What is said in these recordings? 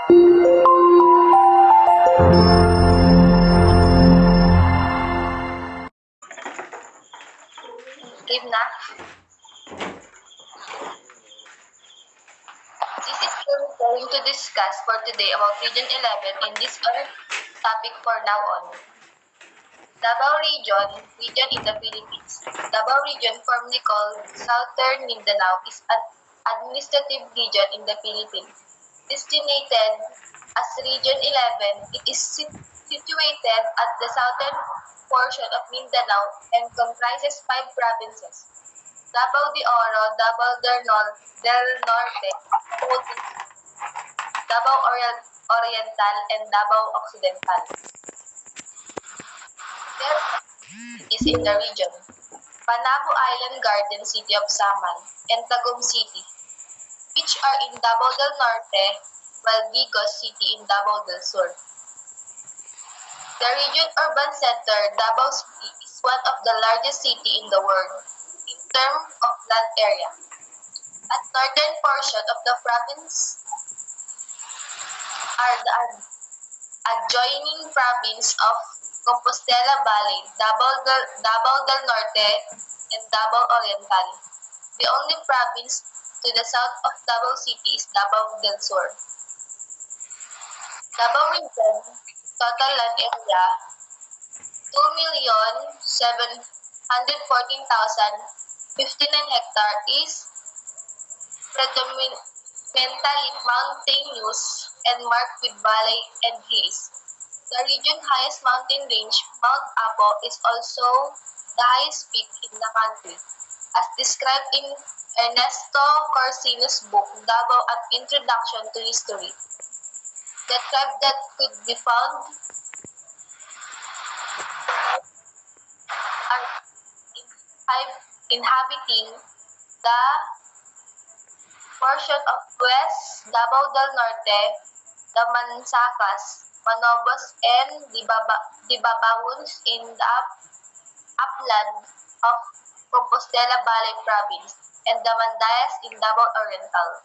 Game na. This is what we're going to discuss for today about Region 11 in this our topic for now on. Davao Region in the Philippines. Davao Region, formerly called Southern Mindanao, is an administrative region in the Philippines. Designated as Region 11, it is situated at the southern portion of Mindanao and comprises 5 provinces: Davao de Oro, Davao del Norte, Davao Oriental, and Davao Occidental. There are cities in the region: Panabo Island Garden City of Samal and Tagum City, which are in Davao del Norte, while Vigos City in Davao del Sur. The region urban center, Davao City, is one of the largest city in the world in terms of land area. At northern portion of the province are the adjoining province of Compostela Valley, Davao del Norte, and Davao Oriental. The only province to the south of Davao City is Davao del Sur. Davao Region, total land area, 2,714,059 hectares is predominantly mountainous and marked with valley and hills. The region's highest mountain range, Mount Apo, is also the highest peak in the country, as described in Ernesto Corsino's book, Davao: An Introduction to History. The tribe that could be found are inhabiting the portion of West Davao del Norte, the Mansakas, Manobos, and Dibabawons in the upland of Compostela Valley Province, and the Mandayas in Davao Oriental.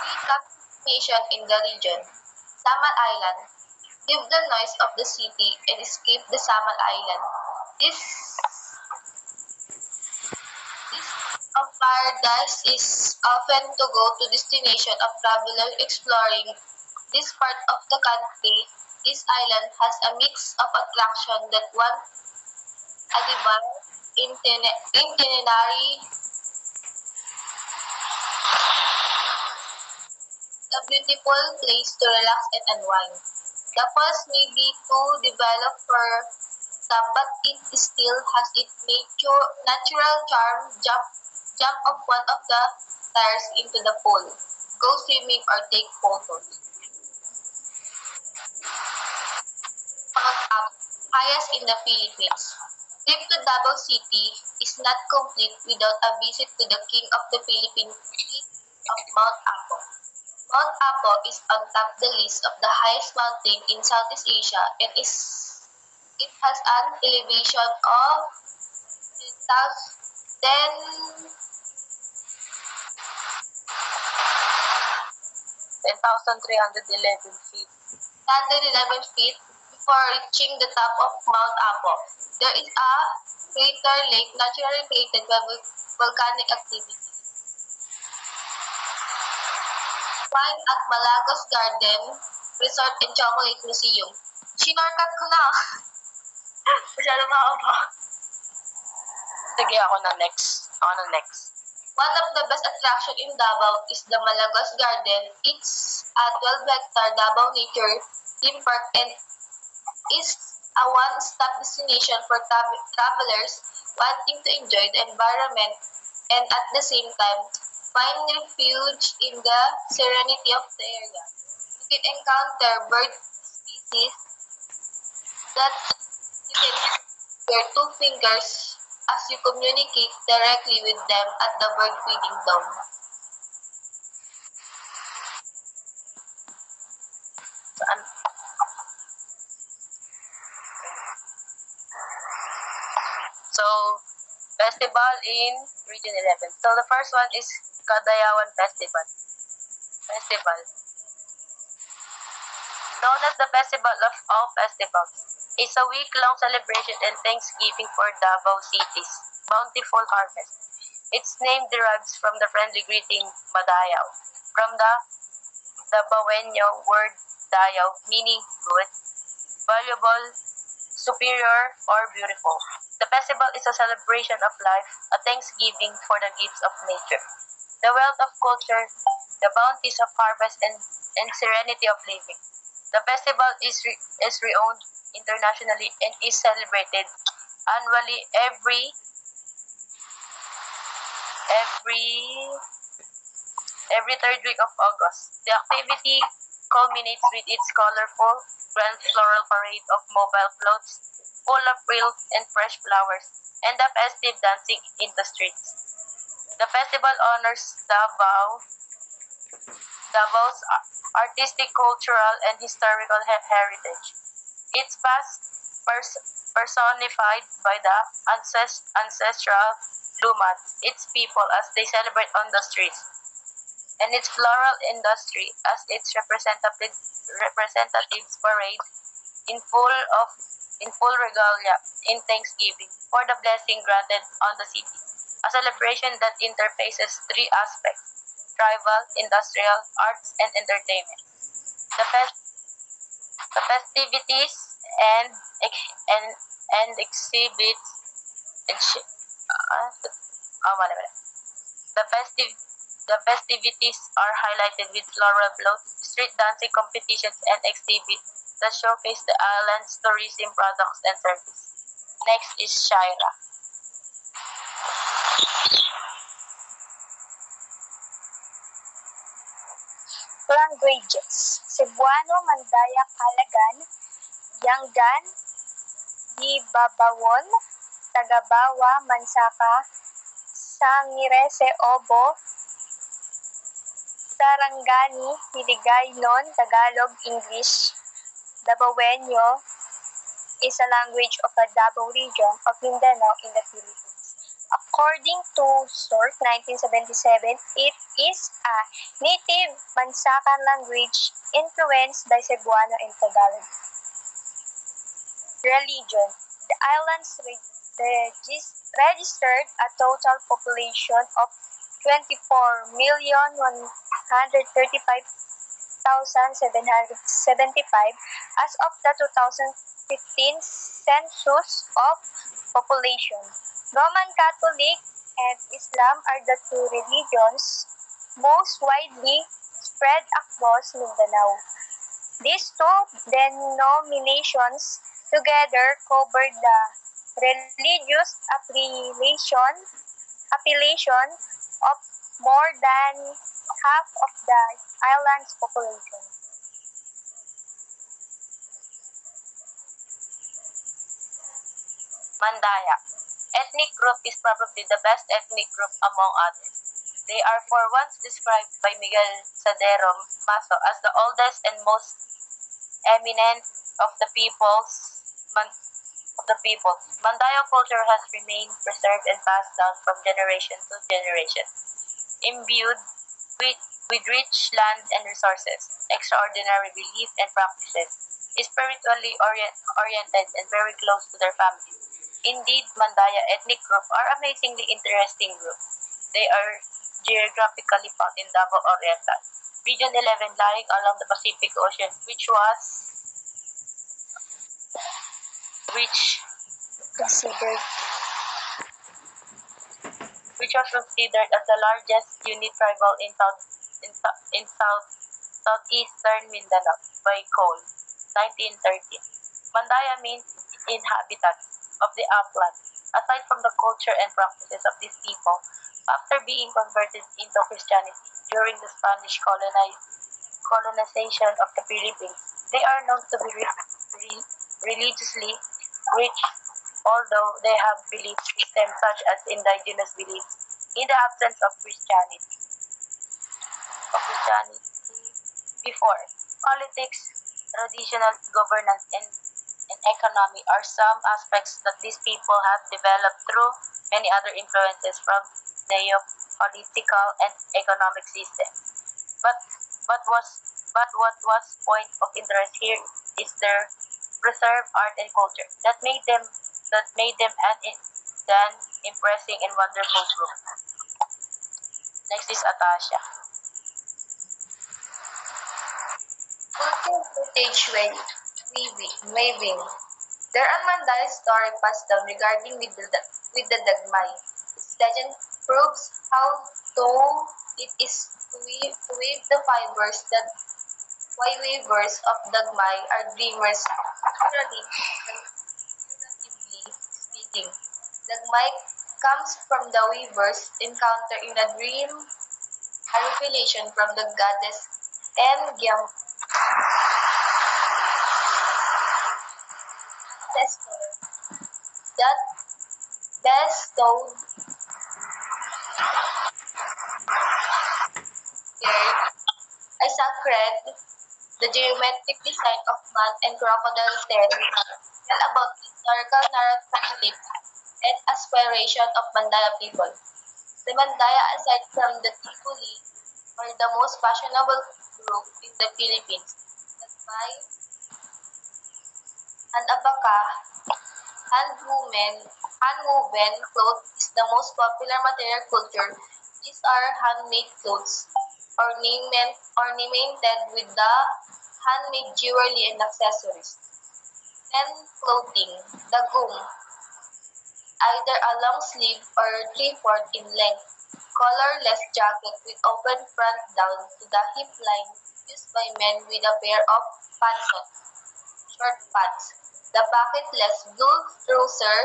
Recapitulation in the region: Samal Island. Leave the noise of the city and escape the Samal Island. This of paradise is often to go to destination of travelers exploring this part of the country. This island has a mix of attraction that one itinerary, a beautiful place to relax and unwind. The falls may be too developed for some, but it still has its natural charm. Jump off one of the tires into the pool, go swimming, or take photos. Mount Apo, highest in the Philippines. Trip to Davao City is not complete without a visit to the King of the Philippines peak of Mount Apo. Mount Apo is on top the list of the highest mountain in Southeast Asia and it has an elevation of 10,311 feet. 111 feet before reaching the top of Mount Apo. There is a crater lake naturally created by volcanic activity. Wine at Malagos Garden Resort and Chocolate Museum. Sinorkat ko na. Masyado mahaba. Sige, ako na next. One of the best attractions in Davao is the Malagos Garden. It's a 12-hectare Davao nature theme park and is a one-stop destination for travelers wanting to enjoy the environment and at the same time find refuge in the serenity of the area. You can encounter bird species that you can use your 2 fingers as you communicate directly with them at the bird feeding dome. So, festival in Region 11. So, the first one is Kadayawan Festival. Festival. Known as the Festival of All Festivals, is a week-long celebration and thanksgiving for Davao City's bountiful harvest. Its name derives from the friendly greeting Madayaw, from the Dabawenyo word Dayaw, meaning good, valuable, superior, or beautiful. The festival is a celebration of life, a thanksgiving for the gifts of nature, the wealth of culture, the bounties of harvest, and serenity of living. The festival is renowned internationally and is celebrated annually every every third week of August. The activity culminates with its colorful grand floral parade of mobile floats full of real and fresh flowers and the festive dancing in the streets. The festival honors Davao's artistic, cultural, and historical heritage. Its past personified by the ancestral lumad, its people as they celebrate on the streets, and its floral industry as its representatives parade in full regalia in thanksgiving for the blessing granted on the city. A celebration that interfaces three aspects: tribal, industrial, arts, and entertainment. The, fest- the festivities and and and exhibits and wala, wala. The festive the festivities are highlighted with floral floats, street dancing competitions, and exhibits that showcase the island's tourism products and services. Next is Shaira. Languages: Cebuano, Mandaya, Calagan, Yangan, Libabawon, Tagabawa, Mansaka, Sangirese, Obo, Sarangani, Hiligaynon, Tagalog, English. Dabawenyo is a language of the Davao region of Mindanao in the Philippines. According to source 1977, it is a native Mansakan language influenced by Cebuano and Tagalog. Religion: the islands registered a total population of 24,135,775 as of the 2015 census of population. Roman Catholic and Islam are the two religions most widely spread across Mindanao. These two denominations together cover the religious appellation of more than half of the island's population. Mandaya. Ethnic group is probably the best ethnic group among others. They are for once described by Miguel Sadero Maso as the oldest and most eminent of the people. Mandaya culture has remained preserved and passed down from generation to generation, imbued with rich land and resources, extraordinary belief and practices, is spiritually oriented and very close to their families. Indeed, Mandaya ethnic group are amazingly interesting group. They are geographically found in Davao Oriental, Region 11 lying along the Pacific Ocean, which Considered was considered as the largest unit tribal in southeastern Mindanao by Cole, 1913. Mandaya means inhabitant of the upland. Aside from the culture and practices of these people, after being converted into Christianity during the Spanish colonization of the Philippines, they are known to be religiously rich, although they have belief systems such as indigenous beliefs in the absence of Christianity before. Politics, traditional governance, and economy are some aspects that these people have developed through many other influences from neo-political and economic systems. But But what was point of interest here is their preserved art and culture that made them an impressive and wonderful group. Next is Atasha. Culture footage weaving. There are Mandaya story passed down regarding with the Dagmay. Its legend proves how tough it is to weave the fibers that why weavers of Dagmay are dreamers naturally and figuratively speaking. Dagmay comes from the weaver's encounter in a dream, a revelation from the goddess Engyam ancestor that bestowed there a sacred, the geometric design of man and crocodile tail tell about the historical narrative and aspiration of Mandaya people. The Mandaya, aside from the Ticuli, are the most fashionable group in the Philippines. Dagmay and Abaca, hand-woven cloth is the most popular material culture. These are handmade clothes, ornamented with the handmade jewelry and accessories. Men clothing, the gum, either a long sleeve or three-fourth in length, collarless jacket with open front down to the hip line used by men with a pair of pantot, short pants. The pocketless blue trouser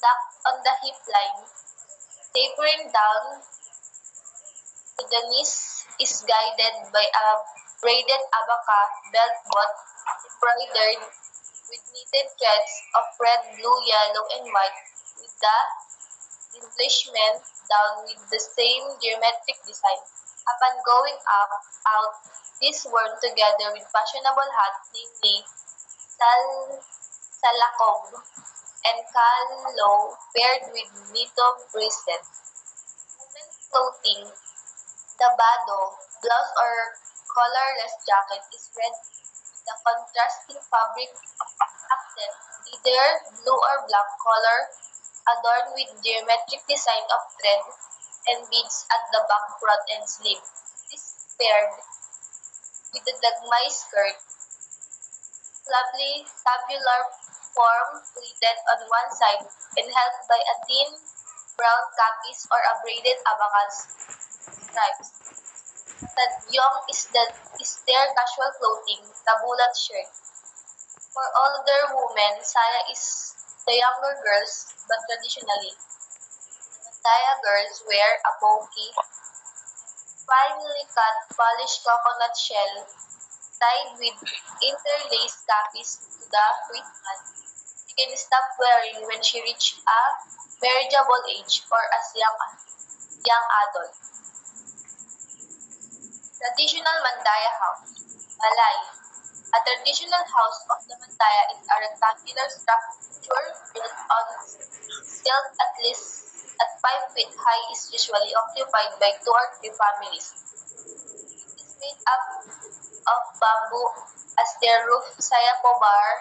tucked on the hip line, tapering down to the knees is guided by a braided abaca belt butt embroidered with knitted threads of red, blue, yellow, and white with the embellishment down with the same geometric design. Upon going out, these worn together with fashionable hat, namely sal salakob and kalo paired with nito bracelet. Women's clothing, the bado, blouse or collarless jacket is red with the contrasting fabric accent, either blue or black color, adorned with geometric design of thread and beads at the back, front, and sleeve. It is paired with the dagmay skirt, lovely tabular form pleated on one side and held by a thin brown capis or a braided abacus stripes. Tadyong is their casual clothing, tabulat shirt. For older women, saya is the younger girls, but traditionally, Mandaya girls wear a boki, finely cut polished coconut shell tied with interlaced cappies to the waistband. She can stop wearing when she reaches a marriageable age or as young adult. Traditional Mandaya house. Malay. A traditional house of the Mandaya is a rectangular structure built on stilts at least at 5 feet high is usually occupied by two or three families. It is made up of bamboo as their roof, sayapobar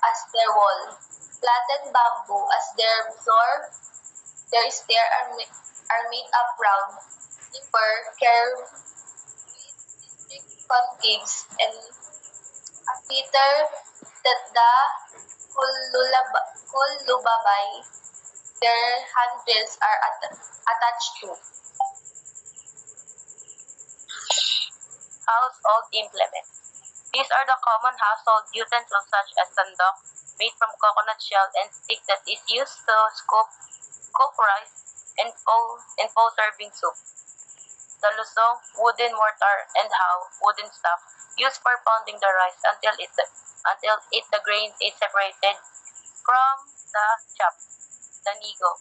as their wall, flattened bamboo as their floor. Their stairs are made up round, slipper, curved with distinct concaves, and a feature that the kulubabay their handrails are attached to. Household implements. These are the common household utensils such as sandok, made from coconut shell and stick that is used to cook rice and pour serving soup. The lusong, wooden mortar, and how, wooden staff, used for pounding the rice until the grain is separated from the chaff. The nigo,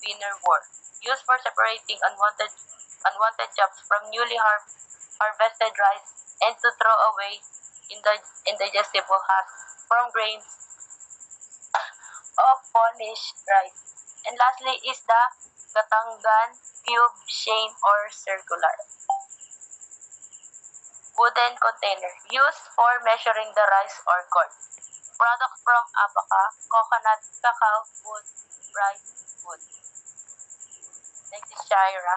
winner wort, used for separating unwanted chaffs from newly harvested rice and to throw away indigestible husks from grains of polished rice. And lastly is the Gatangan cube, shame, or circular. Wooden container used for measuring the rice or corn. Product from abaca, coconut, cacao, wood, rice, wood. Next is Shaira.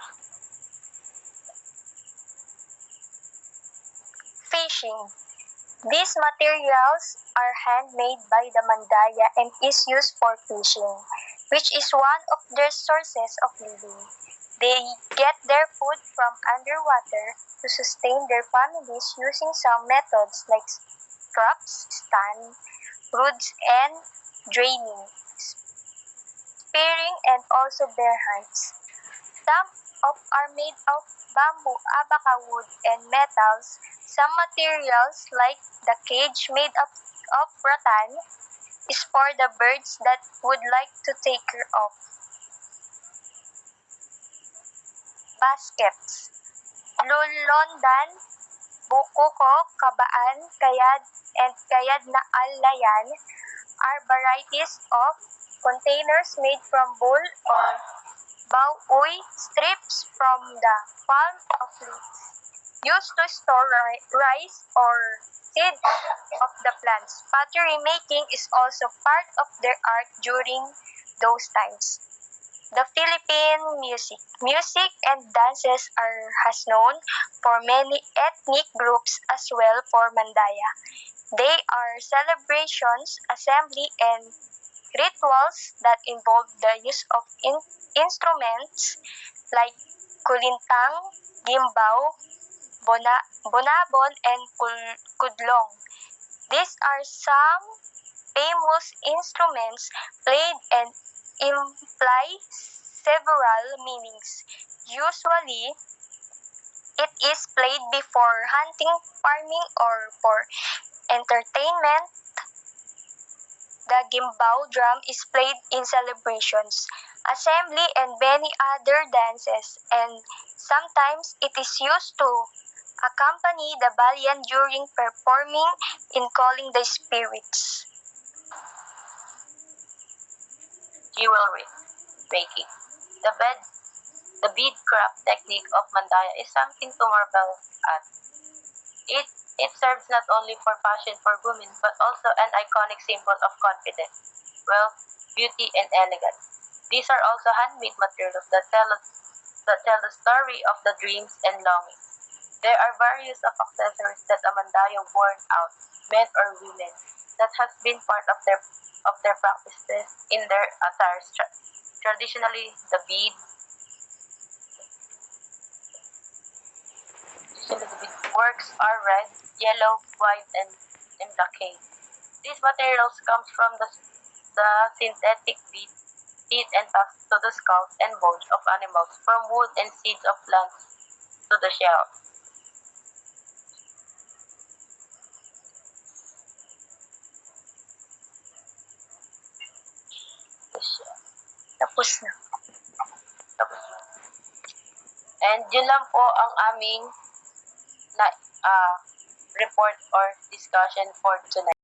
Fishing. These materials are handmade by the Mandaya and is used for fishing, which is one of their sources of living. They get their food from underwater to sustain their families using some methods like traps, stand, roods, and draining, spearing, and also bare hands. Some of are made of bamboo, abaca wood, and metals. Some materials, like the cage made of rattan, is for the birds that would like to take care of. Baskets. Lulondan, bukuko, kabaan, kayad, and kayad na alayan are varieties of containers made from wool or baoy strips from the palm of leaves, used to store rice or seed of the plants. Pottery making is also part of their art during those times. The Philippine music. Music and dances are has known for many ethnic groups as well for Mandaya. They are celebrations, assembly, and rituals that involve the use of instruments like kulintang, gimbaw, bonabon, and kudlong. These are some famous instruments played and imply several meanings. Usually, it is played before hunting, farming, or for entertainment. The gimbao drum is played in celebrations, assembly, and many other dances, and sometimes it is used to accompany the bayan during performing in calling the spirits. Jewelry making. The beadcraft technique of Mandaya is something to marvel at. It it serves not only for fashion for women but also an iconic symbol of confidence, wealth, beauty, and elegance. These are also handmade materials that tell the story of the dreams and longings. There are various of accessories that a Mandaya worn out, men or women, that has been part of their practices in their attires. Traditionally, the works are red, yellow, white, and black. These materials comes from the synthetic bead, teeth, and tusks to the skulls and bones of animals, from wood and seeds of plants to the shell. The shell. Tapos na. Tapos na. And yun lang po ang aming na, report or discussion for tonight.